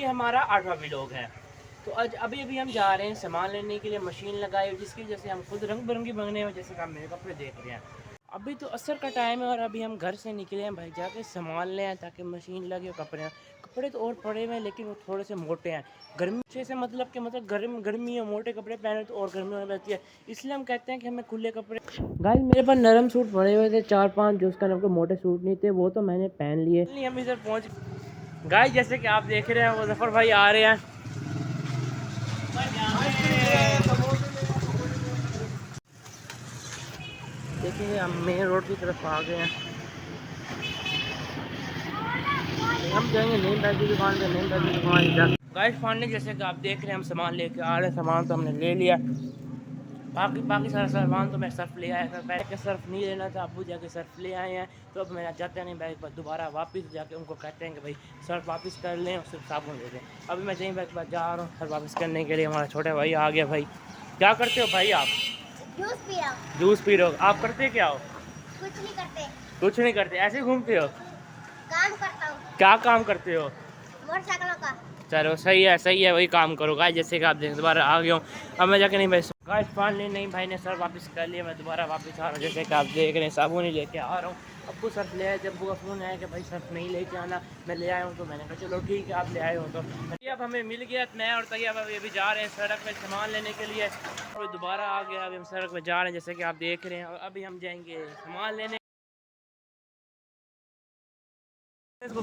हमारा 8वां व्लॉग है। तो आज अभी अभी हम जा रहे हैं सामान लेने के लिए, मशीन लगाई जिसकी वजह से हम खुद रंग बिरंगी बनने हैं, जैसे कि आप मेरे कपड़े देख रहे हैं। अभी तो असर का टाइम है और अभी हम घर से निकले हैं भाई, जाके सामान ले आए ताकि मशीन लगे। कपड़े तो और पड़े हुए हैं लेकिन वो थोड़े से मोटे हैं। गर्मी से मतलब कि गर्मी है, मोटे कपड़े पहने तो और गर्मी होने लगती है, इसलिए हम कहते हैं कि हमें खुले कपड़े। गाइस मेरे पास नरम सूट पड़े हुए थे 4-5, जो उसका नाम के मोटे सूट नहीं थे, वो तो मैंने पहन लिए। हम इधर पहुँच गाइस, जैसे कि आप देख रहे हैं वो जफर भाई आ रहे हैं। देखिए हम मेन रोड की तरफ आ गए हैं। हम जाएंगे नीम बैग की दुकान पे, नीम बैग की दुकान गाइस फाइनली जैसे कि आप देख रहे हैं हम सामान लेके आ रहे हैं। सामान तो हमने ले लिया, बाकी सारा सामान तो मैं सर्फ ले आया था। पहले के सर्फ नहीं लेना था, अबू जाके सर्फ ले आए हैं। तो अब मैं जाते नहीं बैग पर, दोबारा वापस जाके उनको कहते हैं कि भाई सर्फ वापस कर लें और सिर्फ साबुन दे दें। अभी मैं जहीं बैग पर जा रहा हूँ सर्फ वापस करने के लिए। हमारा छोटा भाई आ गया। भाई क्या करते हो भाई आप? जूस पी रहा हूँ। जूस पी रहे हो? आप करते क्या हो? कुछ नहीं करते। कुछ नहीं करते, ऐसे ही घूमते हो? काम करता हूँ। क्या काम करते हो? मोटरसाइकिलों का। चलो सही है, वही काम करो गाइस। जैसे कि आप देख दोबारा आ गया हूँ। अब मैं जाके नहीं भाई गाइस फाइनली नहीं भाई ने सर वापस कर लिया, मैं दोबारा वापस आ रहा हूँ। जैसे कि आप देख रहे हैं साबुन ही लेके आ रहा हूँ। अब्बू सर्फ ले आए, जब अब्बू का फ़ोन आया कि भाई सर्फ नहीं लेके आना, मैं ले आया हूँ। तो मैंने कहा चलो ठीक है आप ले आए हो। तो अब हमें मिल गया, मैं और तैयब अभी जा रहे हैं सड़क पर सामान लेने के लिए। और दोबारा आ गया, अभी हम सड़क पर जा रहे हैं जैसे कि आप देख रहे हैं। और अभी हम जाएंगे सामान लेने।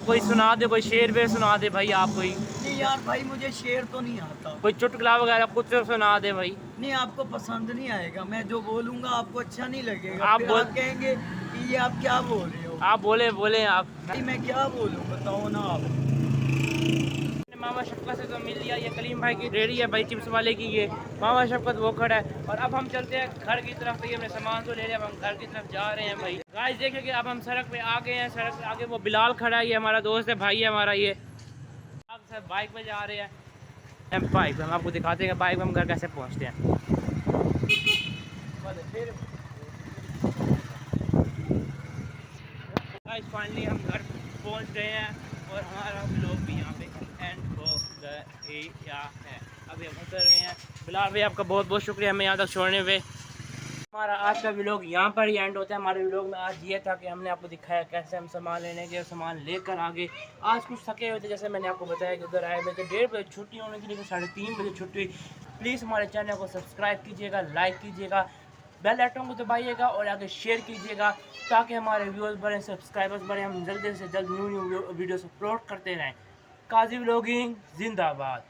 कोई सुना दे, कोई शेर वेर सुना दे भाई आप कोई। नहीं यार भाई मुझे शेर तो नहीं आता। कोई चुटकुला वगैरह कुछ सुना दे भाई। नहीं आपको पसंद नहीं आएगा, मैं जो बोलूंगा आपको अच्छा नहीं लगेगा। आप फिर बोल, आप कहेंगे कि ये आप क्या बोल रहे हो। आप बोले आप। भाई मैं क्या बोलूँ बताओ ना आप। मामा शफकत से तो मिल लिया, ये कलीम भाई की रेडी है भाई चिप्स वाले की। ये मामा शफकत वो खड़ा है। और अब हम चलते हैं घर की तरफ। तो ये हमने सामान तो ले लिया, अब हम घर की तरफ जा रहे हैं भाई। गाइस देखिए कि अब हम सड़क पे आ गए हैं। सड़क पे आगे वो बिलाल खड़ा है, ये हमारा दोस्त है, भाई है हमारा। ये आप सब बाइक पे जा रहे हैं। बाइक हम आपको दिखाते हैं बाइक में हम घर कैसे पहुँचते हैं। गाइस फाइनली हम घर पहुँच गए हैं और हमारा व्लॉग भी यहाँ पे एंड हो गया है। अभी हम उतर रहे हैं। बिलाल भाई आपका बहुत बहुत शुक्रिया हमें यहाँ तक छोड़ने पे। हमारा आज का व्लॉग यहाँ पर ही एंड होता है। हमारे व्लॉग में आज ये था कि हमने आपको दिखाया कैसे हम सामान लेने गए, सामान लेकर आगे। आज कुछ थके हुए थे, जैसे मैंने आपको बताया कि उधर आए हुए थे 1:30 बजे छुट्टी होने की, लेकिन 3:30 बजे छुट्टी हुई। प्लीज़ हमारे चैनल को सब्सक्राइब कीजिएगा, लाइक कीजिएगा, बेल आइकन को दबाइएगा और आगे शेयर कीजिएगा ताकि हमारे व्यूअर्स बढ़ें, सब्सक्राइबर्स बढ़ें, हम जल्दी से जल्द न्यू वीडियोस अपलोड करते रहें। काजी व्लॉगिंग जिंदाबाद।